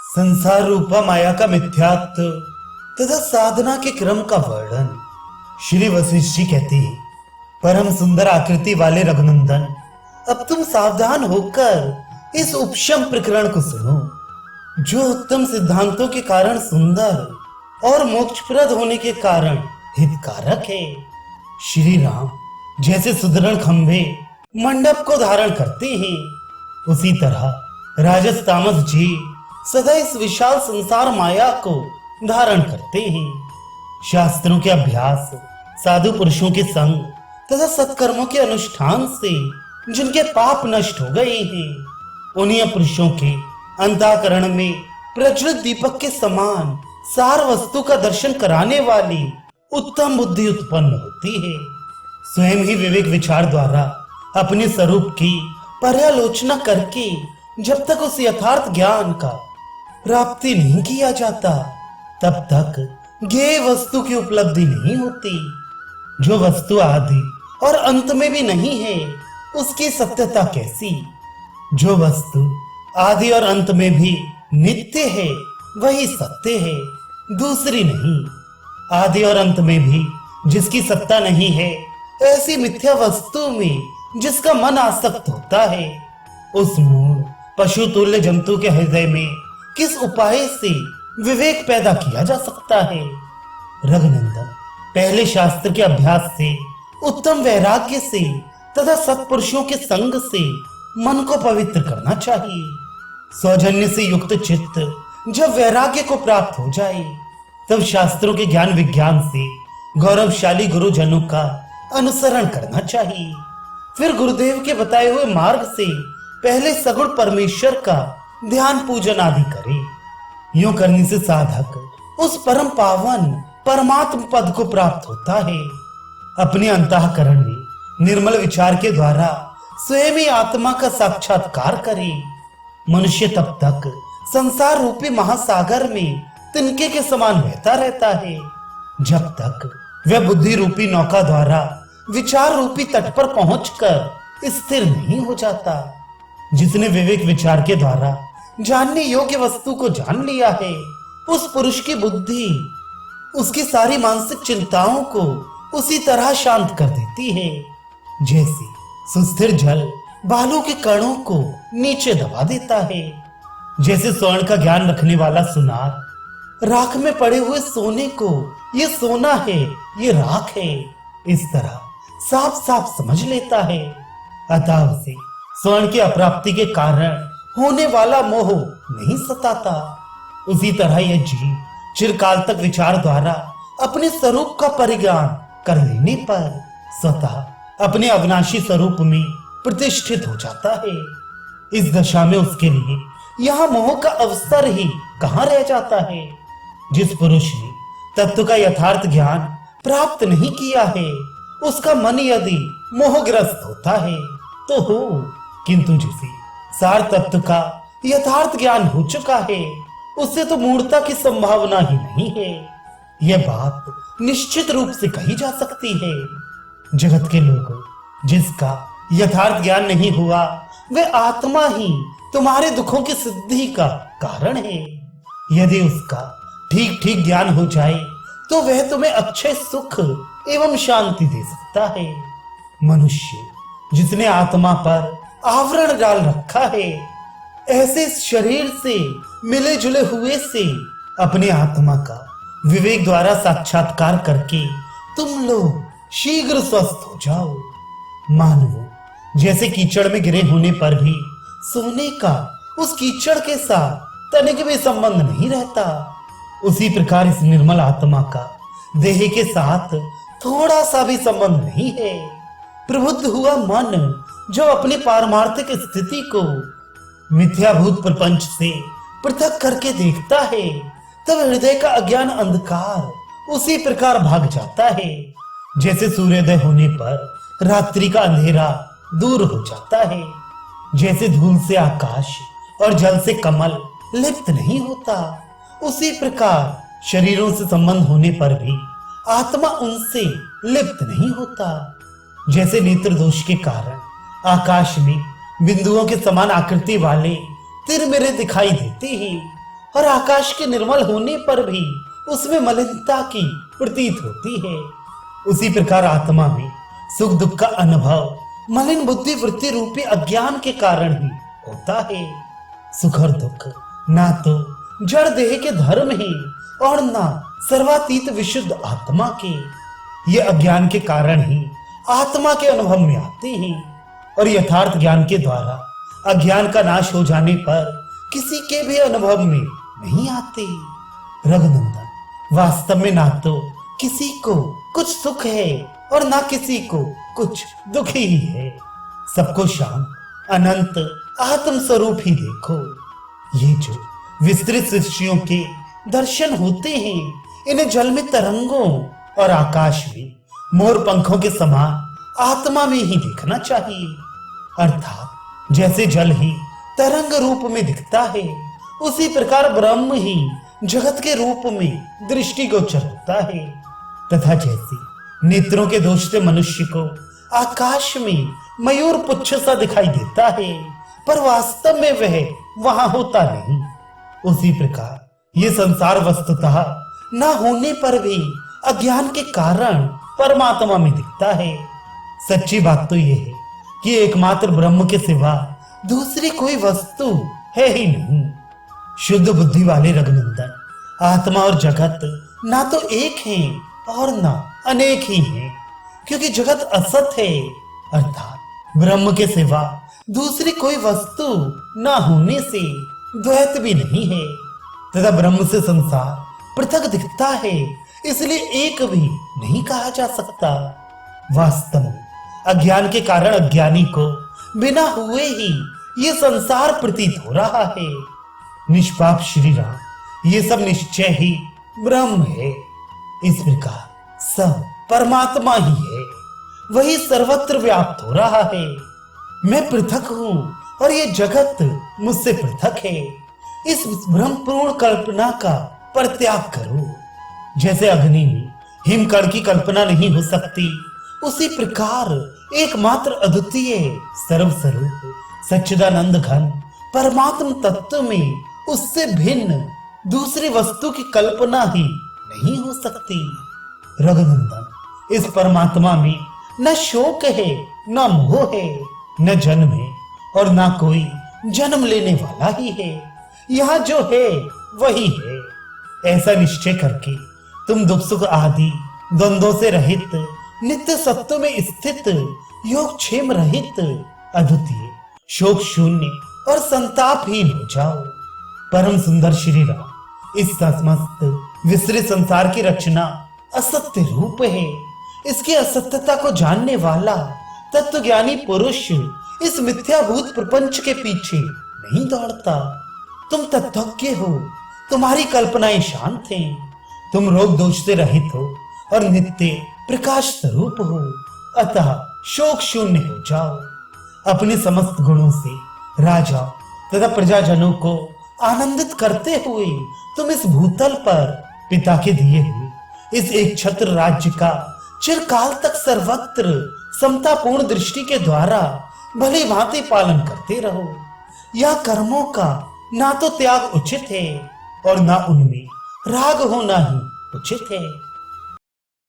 संसार रूपा माया का मिथ्यात्व तथा साधना के क्रम का वर्णन। श्री वशिष्ठ जी कहते हैं, परम सुंदर आकृति वाले रघुनंदन, अब तुम सावधान होकर इस उपशम प्रकरण को सुनो, जो उत्तम सिद्धांतों के कारण सुंदर और मोक्षप्रद होने के कारण हितकारक है। श्री राम जैसे सुदृढ़ खंभे मंडप को धारण करते हैं, उसी तरह राजस तामस जी सदा इस विशाल संसार माया को धारण करते हैं। शास्त्रों के अभ्यास, साधु पुरुषों के संग तथा सत्कर्मों के अनुष्ठान से जिनके पाप नष्ट हो गए हैं, उन्हीं पुरुषों के अंतःकरण में प्रज्वलित दीपक के समान सार वस्तु का दर्शन कराने वाली उत्तम बुद्धि उत्पन्न होती है। स्वयं ही विवेक विचार द्वारा अपने स्वरूप की पर्यालोचना करके जब तक उस यथार्थ ज्ञान का प्राप्ति नहीं किया जाता, तब तक ज्ञेय वस्तु की उपलब्धि नहीं होती। जो वस्तु आदि और अंत में भी नहीं है, उसकी सत्यता कैसी? जो वस्तु आदि और अंत में भी नित्य है, वही सत्य है, दूसरी नहीं। आदि और अंत में भी जिसकी सत्ता नहीं है, ऐसी मिथ्या वस्तु में जिसका मन आसक्त होता है, उस मूढ़ पशु तुल्य जंतु के हृदय में किस उपाय से विवेक पैदा किया जा सकता है? रघुनंदन, पहले शास्त्र के अभ्यास से, उत्तम वैराग्य से तथा सत्पुरुषों के संग से मन को पवित्र करना चाहिए। सौजन्य से युक्त चित्त जब वैराग्य को प्राप्त हो जाए, तब शास्त्रों के ज्ञान विज्ञान से गौरवशाली गुरुजनों का अनुसरण करना चाहिए। फिर गुरुदेव के बताए हुए मार्ग से पहले सगुण परमेश्वर का ध्यान पूजन आदि करे। यूं करने से साधक उस परम पावन परमात्म पद को प्राप्त होता है। अपने अंतःकरण में निर्मल विचार के द्वारा स्वयं ही आत्मा का साक्षात्कार करे। मनुष्य तब तक संसार रूपी महासागर में तिनके के समान बहता रहता है, जब तक वह बुद्धि रूपी नौका द्वारा विचार रूपी तट पर पहुंचकर स्थिर नहीं हो जाता। जिसने विवेक विचार के द्वारा जानने योग्य वस्तु को जान लिया है, उस पुरुष की बुद्धि उसकी सारी मानसिक चिंताओं को उसी तरह शांत कर देती है, जैसे सुस्थिर जल बालू के कणों को नीचे दबा देता है। जैसे स्वर्ण का ज्ञान रखने वाला सुनार राख में पड़े हुए सोने को ये सोना है, ये राख है, इस तरह साफ साफ समझ लेता है। अतः उसे स्वर्ण की अप्राप्ति के कारण होने वाला मोह नहीं सताता। उसी तरह यह जीव चिरकाल तक विचार द्वारा अपने स्वरूप का परिज्ञान कर लेने पर स्वतः अपने अविनाशी स्वरूप में प्रतिष्ठित हो जाता है। इस दशा में उसके लिए यहाँ मोह का अवसर ही कहाँ रह जाता है। जिस पुरुष ने तत्व का यथार्थ ज्ञान प्राप्त नहीं किया है, उसका मन यदि मोहग्रस्त होता है तो हो, किंतु जिसे सार तत्व का यथार्थ ज्ञान हो चुका है, उससे तो मूढ़ता की संभावना ही नहीं है। यह बात निश्चित रूप से कही जा सकती है। जगत के लोगों, जिसका यथार्थ ज्ञान नहीं हुआ, वह आत्मा ही तुम्हारे दुखों की सिद्धि का कारण है। यदि उसका ठीक ठीक ज्ञान हो जाए, तो वह तुम्हें अक्षय सुख एवं शांति दे सकता है। मनुष्य जिसने आत्मा पर आवरण डाल रखा है, ऐसे शरीर से मिले जुले हुए से अपने आत्मा का विवेक द्वारा साक्षात्कार करके तुम लोग शीघ्र स्वस्थ हो जाओ। मानवो, जैसे कीचड़ में गिरे होने पर भी सोने का उस कीचड़ के साथ तनिक भी संबंध नहीं रहता, उसी प्रकार इस निर्मल आत्मा का देह के साथ थोड़ा सा भी संबंध नहीं है। प्रबुद्ध हुआ मन जो अपनी पारमार्थिक स्थिति को मिथ्याभूत प्रपंच से पृथक करके देखता है, तब हृदय का अज्ञान अंधकार उसी प्रकार भाग जाता है। जैसे सूर्योदय होने पर रात्रि का अंधेरा दूर हो जाता है, जैसे धूल से आकाश और जल से कमल लिप्त नहीं होता, उसी प्रकार शरीरों से संबंध होने पर भी आत्मा उनसे लिप्त नहीं होता। जैसे नेत्र दोष के कारण आकाश में बिंदुओं के समान आकृति वाले तिरमिरे दिखाई देते हैं, और आकाश के निर्मल होने पर भी उसमें मलिनता की प्रतीत होती है। उसी प्रकार आत्मा में सुख दुख का अनुभव मलिन बुद्धि वृत्ति रूपी अज्ञान के कारण ही होता है। सुख और दुख ना तो जड़ देह के धर्म है और ना सर्वातीत विशुद्ध आत्मा के। ये अज्ञान के कारण ही आत्मा के अनुभव में आते हैं और यथार्थ ज्ञान के द्वारा अज्ञान का नाश हो जाने पर किसी के भी अनुभव में नहीं आते। रघुनंदन, वास्तव में ना तो किसी को कुछ सुख है और ना किसी को कुछ दुख ही है। सबको शांत अनंत आत्म स्वरूप ही देखो। ये जो विस्तृत सृष्टियों के दर्शन होते हैं, इन्हें जल में तरंगों और आकाश में मोर पंखों के समान आत्मा में ही देखना चाहिए। अर्थात जैसे जल ही तरंग रूप में दिखता है, उसी प्रकार ब्रह्म ही जगत के रूप में दृष्टिगोचर होता है। तथा जैसे नेत्रों के दोष से मनुष्य को आकाश में मयूर पुच्छ सा दिखाई देता है, पर वास्तव में वह वहां होता नहीं, उसी प्रकार ये संसार वस्तुतः न होने पर भी अज्ञान के कारण परमात्मा में दिखता है। सच्ची बात तो यह है कि एकमात्र ब्रह्म के सिवा दूसरी कोई वस्तु है ही नहीं। शुद्ध बुद्धि वाले रघुनंदन, आत्मा और जगत ना तो एक है और ना अनेक ही है, क्योंकि जगत असत है, अर्थात ब्रह्म के सिवा दूसरी कोई वस्तु ना होने से द्वैत भी नहीं है। तथा ब्रह्म से संसार पृथक दिखता है, इसलिए एक भी नहीं कहा जा सकता। वास्तव में अज्ञान के कारण अज्ञानी को बिना हुए ही ये संसार प्रतीत हो रहा है। निष्पाप श्री राम, ये सब निश्चय ही ब्रह्म है। इस प्रकार सब परमात्मा ही है, वही सर्वत्र व्याप्त हो रहा है। मैं पृथक हूं और ये जगत मुझसे पृथक है। इस भ्रमपूर्ण कल्पना का परित्याग करो। जैसे अग्नि में हिमकण की कल्पना नहीं हो सकती, उसी प्रकार एकमात्र अद्वितीय सर्वस्वरूप सच्चिदानंद घन परमात्म तत्व में उससे भिन्न दूसरी वस्तु की कल्पना ही नहीं हो सकती। रघुनंदन, इस परमात्मा में न शोक है, न मोह है, न जन्म है और न कोई जन्म लेने वाला ही है। यहाँ जो है वही है। ऐसा निश्चय करके तुम दुख सुख आदि द्वंद्वों से रहित, नित्य सत्व में स्थित, योगक्षेम रहित, अद्वितीय, शोक शून्य और संतापहीन हो जाओ। परम सुंदर श्री राम, इस समस्त विस्तृत संसार की रचना असत्य रूप है। इसकी असत्यता को जानने वाला तत्वज्ञानी पुरुष इस मिथ्याभूत प्रपंच के पीछे नहीं दौड़ता। तुम तत्वज्ञ हो, तुम्हारी कल्पनाएं शांत हैं, तुम रोग दोष से रहित हो और नित्य प्रकाश स्वरूप हो, अतः शोक शून्य हो जाओ। अपने समस्त गुणों से राजा तथा प्रजाजनों को आनंदित करते हुए तुम इस भूतल पर पिता के दिए हुए इस एक छत्र राज्य का चिरकाल तक सर्वत्र समतापूर्ण दृष्टि के द्वारा भली भांति पालन करते रहो। यह कर्मों का ना तो त्याग उचित है और ना उनमें राग होना ही उचित है।